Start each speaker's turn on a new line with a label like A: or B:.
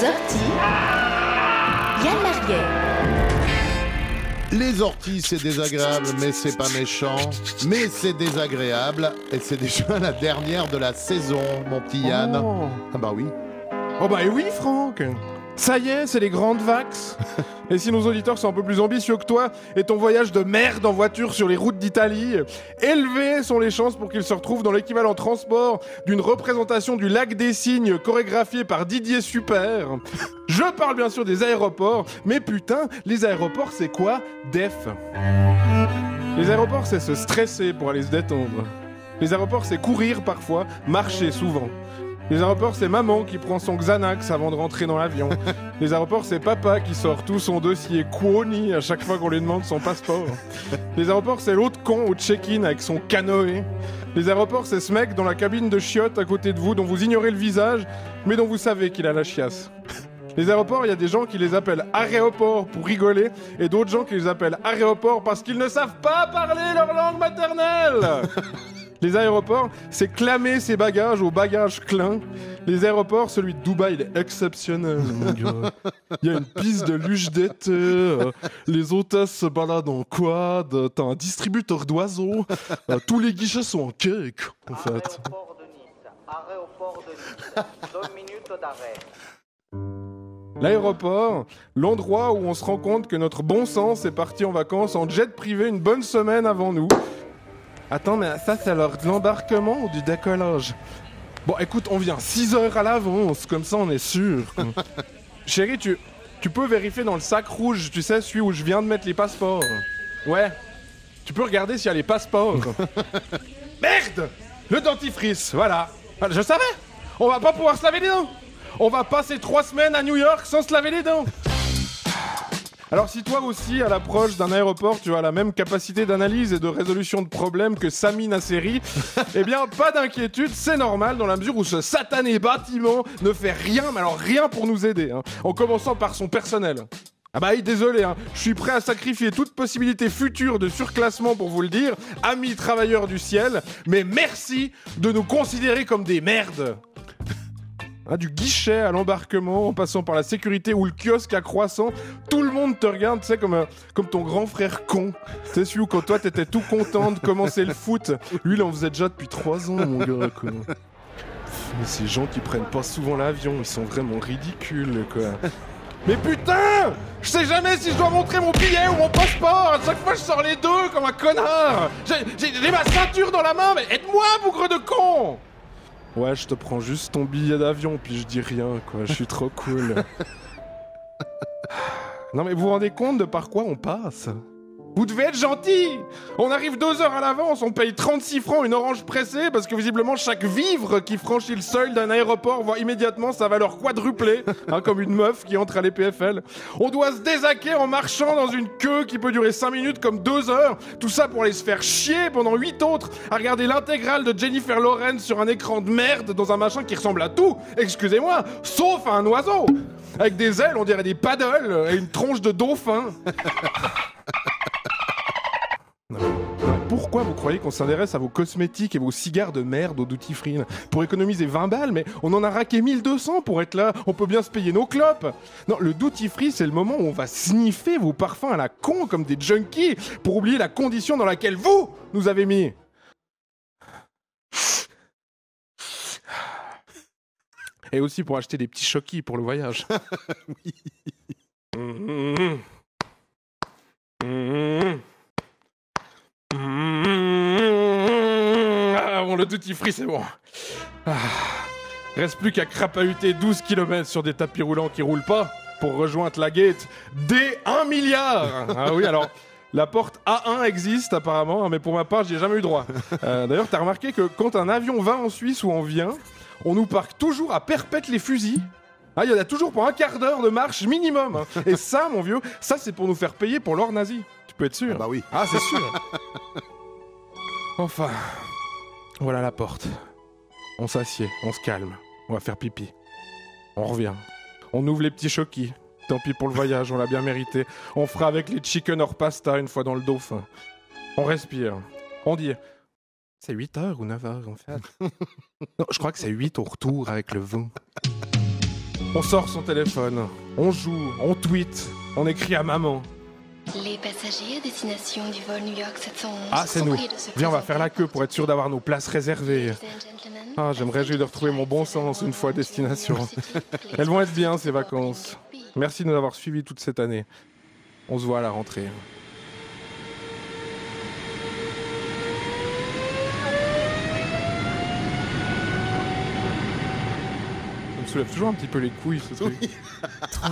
A: Les orties, Yann Marguet.
B: Les orties, c'est désagréable, mais c'est pas méchant. Mais c'est désagréable, et c'est déjà la dernière de la saison, mon petit Yann.
C: Oh.
B: Ah bah oui.
C: Oh bah oui, Franck. Ça y est, c'est les grandes vax. Et si nos auditeurs sont un peu plus ambitieux que toi et ton voyage de merde en voiture sur les routes d'Italie, élevées sont les chances pour qu'ils se retrouvent dans l'équivalent transport d'une représentation du Lac des Cygnes chorégraphiée par Didier Super. Je parle bien sûr des aéroports, mais putain, les aéroports c'est quoi, Def? Les aéroports c'est se stresser pour aller se détendre. Les aéroports c'est courir parfois, marcher souvent. Les aéroports, c'est maman qui prend son Xanax avant de rentrer dans l'avion. Les aéroports, c'est papa qui sort tout son dossier Kwoni à chaque fois qu'on lui demande son passeport. Les aéroports, c'est l'autre con au check-in avec son canoë. Les aéroports, c'est ce mec dans la cabine de chiottes à côté de vous dont vous ignorez le visage, mais dont vous savez qu'il a la chiasse. Les aéroports, il y a des gens qui les appellent aéroports pour rigoler et d'autres gens qui les appellent aéroports parce qu'ils ne savent pas parler leur langue maternelle. Les aéroports, c'est clamer ses bagages au bagage clin. Les aéroports, celui de Dubaï, il est exceptionnel, mon gars. Il y a une piste de luge d'été, les hôtesses se baladent en quad, t'as un distributeur d'oiseaux, tous les guichets sont en cake, en fait.
D: Aéroport de Nice, 2 minutes d'arrêt.
C: L'aéroport, l'endroit où on se rend compte que notre bon sens est parti en vacances en jet privé une bonne semaine avant nous. Attends, mais ça, c'est l'heure de l'embarquement ou du décollage? Bon, écoute, on vient 6 heures à l'avance, comme ça on est sûr. Chérie, tu peux vérifier dans le sac rouge, tu sais, celui où je viens de mettre les passeports. Ouais, tu peux regarder s'il y a les passeports. Merde! Le dentifrice, voilà. Je savais! On va pas pouvoir se laver les dents! On va passer 3 semaines à New York sans se laver les dents! Alors si toi aussi, à l'approche d'un aéroport, tu as la même capacité d'analyse et de résolution de problèmes que Sami Nasseri, eh bien, pas d'inquiétude, c'est normal dans la mesure où ce satané bâtiment ne fait rien, mais alors rien pour nous aider, hein, en commençant par son personnel. Ah bah oui, désolé, hein, je suis prêt à sacrifier toute possibilité future de surclassement pour vous le dire, amis travailleurs du ciel, mais merci de nous considérer comme des merdes. Du guichet à l'embarquement, en passant par la sécurité ou le kiosque à croissant, tout le monde te regarde, tu sais, comme ton grand frère con. Tu sais, celui où quand toi t'étais tout content de commencer le foot, lui il en faisait déjà depuis 3 ans, mon gars, quoi. Mais ces gens qui prennent pas souvent l'avion, ils sont vraiment ridicules, quoi. Mais putain! Je sais jamais si je dois montrer mon billet ou mon passeport! À chaque fois je sors les deux comme un connard! J'ai ma ceinture dans la main, mais aide-moi, bougre de con! Ouais, je te prends juste ton billet d'avion, puis je dis rien, quoi. Je suis trop cool. Non mais vous vous rendez compte de par quoi on passe? Vous devez être gentil! On arrive 2 heures à l'avance, on paye 36 francs une orange pressée, parce que visiblement chaque vivre qui franchit le seuil d'un aéroport voit immédiatement sa valeur quadruplée, hein, comme une meuf qui entre à l'EPFL. On doit se désaquer en marchant dans une queue qui peut durer 5 minutes comme 2 heures, tout ça pour aller se faire chier pendant 8 autres à regarder l'intégrale de Jennifer Lawrence sur un écran de merde dans un machin qui ressemble à tout, excusez-moi, sauf à un oiseau! Avec des ailes, on dirait des paddles, et une tronche de dauphin. Pourquoi vous croyez qu'on s'intéresse à vos cosmétiques et vos cigares de merde au duty free? Pour économiser 20 balles, mais on en a raqué 1200 pour être là. On peut bien se payer nos clopes. Non, le duty free, c'est le moment où on va sniffer vos parfums à la con comme des junkies pour oublier la condition dans laquelle vous nous avez mis. Et aussi pour acheter des petits chokis pour le voyage. Oui. Ah bon, le duty free, c'est bon. Reste plus qu'à crapahuter 12 km sur des tapis roulants qui roulent pas pour rejoindre la gate des 1 milliard. Ah oui, alors, la porte A1 existe apparemment, mais pour ma part, j'y ai jamais eu droit. D'ailleurs, t'as remarqué que quand un avion va en Suisse ou en vient, on nous parque toujours à Perpète-les-Fusils. Ah, il y en a toujours pour un quart d'heure de marche minimum. Hein. Et ça, mon vieux, ça c'est pour nous faire payer pour l'or nazi. Tu peux être sûr.
B: Ah bah oui.
C: Ah, c'est sûr. Enfin, voilà la porte. On s'assied, on se calme, on va faire pipi. On revient. On ouvre les petits chokis. Tant pis pour le voyage, on l'a bien mérité. On fera avec les chicken or pasta une fois dans le Dauphin. On respire. On dit... C'est 8h ou 9h en fait? Non, je crois que c'est 8 au retour avec le vent. On sort son téléphone, on joue, on tweet, on écrit à maman.
E: Les passagers à destination du vol New York 711.
C: Ah, c'est nous. Viens, on va faire la queue pour être sûr d'avoir nos places réservées. Ah, j'aimerais juste de retrouver mon bon sens une fois à destination. Elles vont être bien, ces vacances. Merci de nous avoir suivis toute cette année. On se voit à la rentrée. Ça me soulève toujours un petit peu les couilles, ce truc.
A: 3,